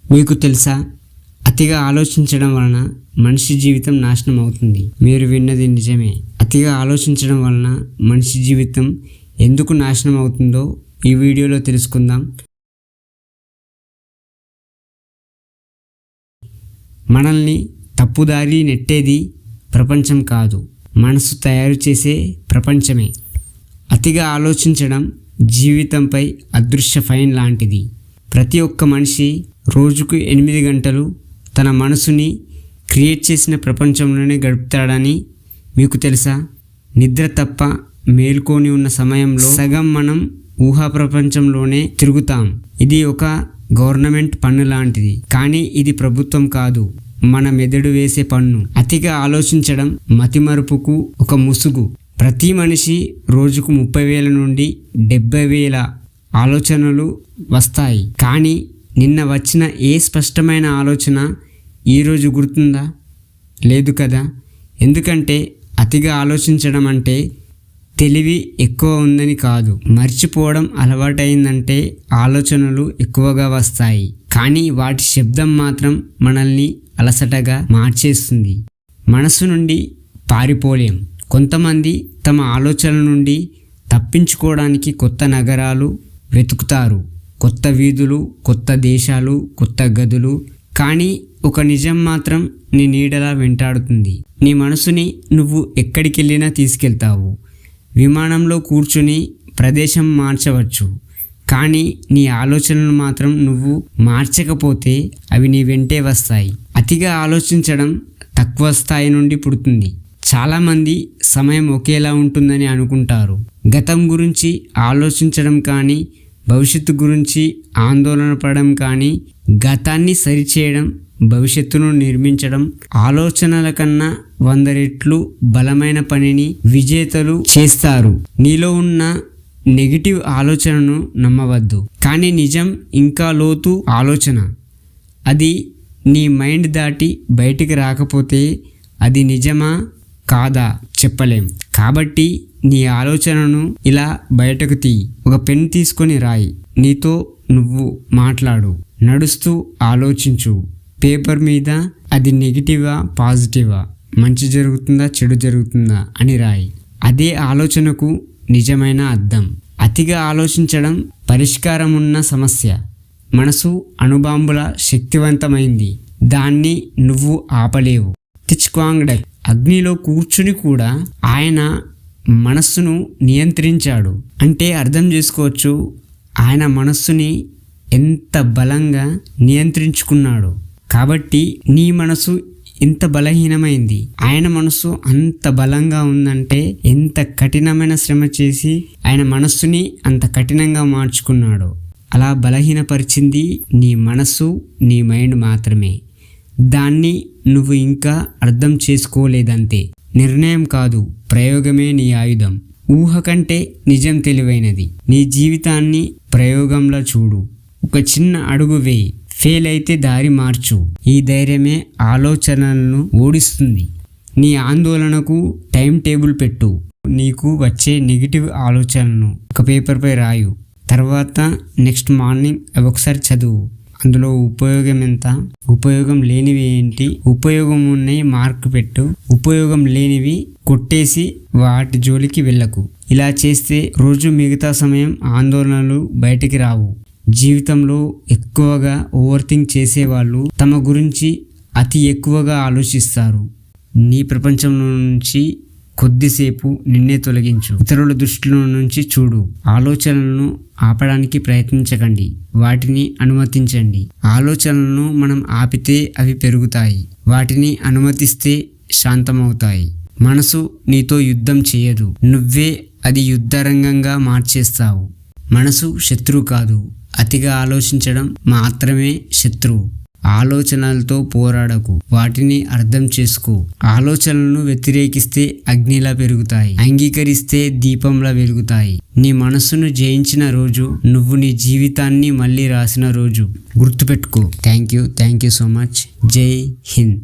మీకు తెలుసా, అతిగా ఆలోచించడం వలన మనిషి జీవితం నాశనం అవుతుంది. మీరు విన్నది నిజమే. అతిగా ఆలోచించడం వలన మనిషి జీవితం ఎందుకు నాశనం అవుతుందో ఈ వీడియోలో తెలుసుకుందాం. మనల్ని తప్పుదారి నెట్టేది ప్రపంచం కాదు, మనసు తయారు చేసే ప్రపంచమే. అతిగా ఆలోచించడం జీవితంపై అదృశ్య ఫైన్ లాంటిది. ప్రతి ఒక్క మనిషి రోజుకు 8 గంటలు తన మనసుని క్రియేట్ చేసిన ప్రపంచంలోనే గడుపుతాడని మీకు తెలుసా? నిద్ర తప్ప మేల్కొని ఉన్న సమయంలో సగం మనం ఊహా ప్రపంచంలోనే తిరుగుతాం. ఇది ఒక గవర్నమెంట్ పన్ను లాంటిది, కానీ ఇది ప్రభుత్వం కాదు, మన మెదడు వేసే పన్ను. అతిగా ఆలోచించడం మతిమరుపుకు ఒక ముసుగు. ప్రతి మనిషి రోజుకు 30,000 నుండి 70,000 ఆలోచనలు వస్తాయి. కానీ నిన్న వచ్చిన ఏ స్పష్టమైన ఆలోచన ఈరోజు గుర్తుందా? లేదు కదా. ఎందుకంటే అతిగా ఆలోచించడం అంటే తెలివి ఎక్కువ ఉందని కాదు, మర్చిపోవడం అలవాటైందంటే ఆలోచనలు ఎక్కువగా వస్తాయి, కానీ వాటి శబ్దం మాత్రం మనల్ని అలసటగా మార్చేస్తుంది. మనసు నుండి పారిపోలేం. కొంతమంది తమ ఆలోచనల నుండి తప్పించుకోవడానికి కొత్త నగరాలు వెతుకుతారు, కొత్త వీధులు, కొత్త దేశాలు, కొత్త గదులు. కానీ ఒక నిజం మాత్రం నీ నీడలా వెంటాడుతుంది. నీ మనసుని నువ్వు ఎక్కడికి వెళ్ళినా తీసుకెళ్తావు. విమానంలో కూర్చుని ప్రదేశం మార్చవచ్చు, కానీ నీ ఆలోచనలు మాత్రం నువ్వు మార్చకపోతే అవి నీ వెంటే వస్తాయి. అతిగా ఆలోచించడం తక్కువ స్థాయి నుండి పుడుతుంది. చాలామంది సమయం ఒకేలా ఉంటుందని అనుకుంటారు. గతం గురించి ఆలోచించడం కానీ, భవిష్యత్తు గురించి ఆందోళన పడడం కానీ, గతాన్ని సరిచేయడం, భవిష్యత్తును నిర్మించడం ఆలోచనల కన్నా 100 రెట్లు బలమైన పనిని విజేతలు చేస్తారు. నీలో ఉన్న నెగిటివ్ ఆలోచనను నమ్మవద్దు, కానీ నిజం ఇంకా లోతు ఆలోచన. అది నీ మైండ్ దాటి బయటికి రాకపోతే అది నిజమా కాదా చెప్పలేం. కాబట్టి నీ ఆలోచనను ఇలా బయటకు తీయి. ఒక పెన్ తీసుకొని రాయి. నీతో నువ్వు మాట్లాడు. నడుస్తూ ఆలోచించు. పేపర్ మీద అది నెగిటివా పాజిటివా, మంచి జరుగుతుందా చెడు జరుగుతుందా అని రాయి. అదే ఆలోచనకు నిజమైన అర్థం. అతిగా ఆలోచించడం పరిష్కారం ఉన్న సమస్య. మనసు అణుబాంబుల శక్తివంతమైంది, దాన్ని నువ్వు ఆపలేవు. తిచ్క్వాంగ్డక్ అగ్నిలో కూర్చుని కూడా ఆయన మనస్సును నియంత్రించాడు. అంటే అర్థం చేసుకోవచ్చు ఆయన మనస్సుని ఎంత బలంగా నియంత్రించుకున్నాడు. కాబట్టి నీ మనసు ఎంత బలహీనమైంది, ఆయన మనసు అంత బలంగా ఉందంటే ఎంత కఠినమైన శ్రమ చేసి ఆయన మనస్సుని అంత కఠినంగా మార్చుకున్నాడు. అలా బలహీనపరిచింది నీ మనసు, నీ మైండ్ మాత్రమే. దాన్ని నువ్వు ఇంకా అర్థం చేసుకోలేదంతే. నిర్ణయం కాదు, ప్రయోగమే నీ ఆయుధం. ఊహ కంటే నిజం తెలివైనది. నీ జీవితాన్ని ప్రయోగంలో చూడు. ఒక చిన్న అడుగు వేయి. ఫెయిల్ అయితే దారి మార్చు. ఈ ధైర్యమే ఆలోచనలను ఓడిస్తుంది. నీ ఆందోళనకు టైం టేబుల్ పెట్టు. నీకు వచ్చే నెగిటివ్ ఆలోచనలను ఒక పేపర్పై రాయు. తర్వాత నెక్స్ట్ మార్నింగ్ అవి ఒకసారి చదువు. అందులో ఉపయోగం ఎంత, ఉపయోగం లేనివి ఏంటి, ఉపయోగం ఉన్నవి మార్క్ పెట్టు, ఉపయోగం లేనివి కొట్టేసి వాటి జోలికి వెళ్ళకు. ఇలా చేస్తే రోజు మిగతా సమయం ఆందోళనలు బయటికి రావు. జీవితంలో ఎక్కువగా ఓవర్ థింక్ చేసేవాళ్ళు తమ గురించి అతి ఎక్కువగా ఆలోచిస్తారు. నీ ప్రపంచంలో నుంచి కొద్దిసేపు నిన్నే తొలగించు. ఇతరుల దృష్టిలో నుంచి చూడు. ఆలోచనలను ఆపడానికి ప్రయత్నించకండి, వాటిని అనుమతించండి. ఆలోచనలను మనం ఆపితే అవి పెరుగుతాయి, వాటిని అనుమతిస్తే శాంతమవుతాయి. మనసు నీతో యుద్ధం చేయదు, నువ్వే అది యుద్ధరంగంగా మార్చేస్తావు. మనసు శత్రువు కాదు, అతిగా ఆలోచించడం మాత్రమే శత్రువు. ఆలోచనలతో పోరాడకు, వాటిని అర్థం చేసుకో. ఆలోచనలను వ్యతిరేకిస్తే అగ్నిలా పెరుగుతాయి, అంగీకరిస్తే దీపంలా వెలుగుతాయి. నీ మనస్సును జయించిన రోజు నువ్వు నీ జీవితాన్ని మళ్ళీ రాసిన రోజు. గుర్తుపెట్టుకో. Thank you so much. జై హింద్.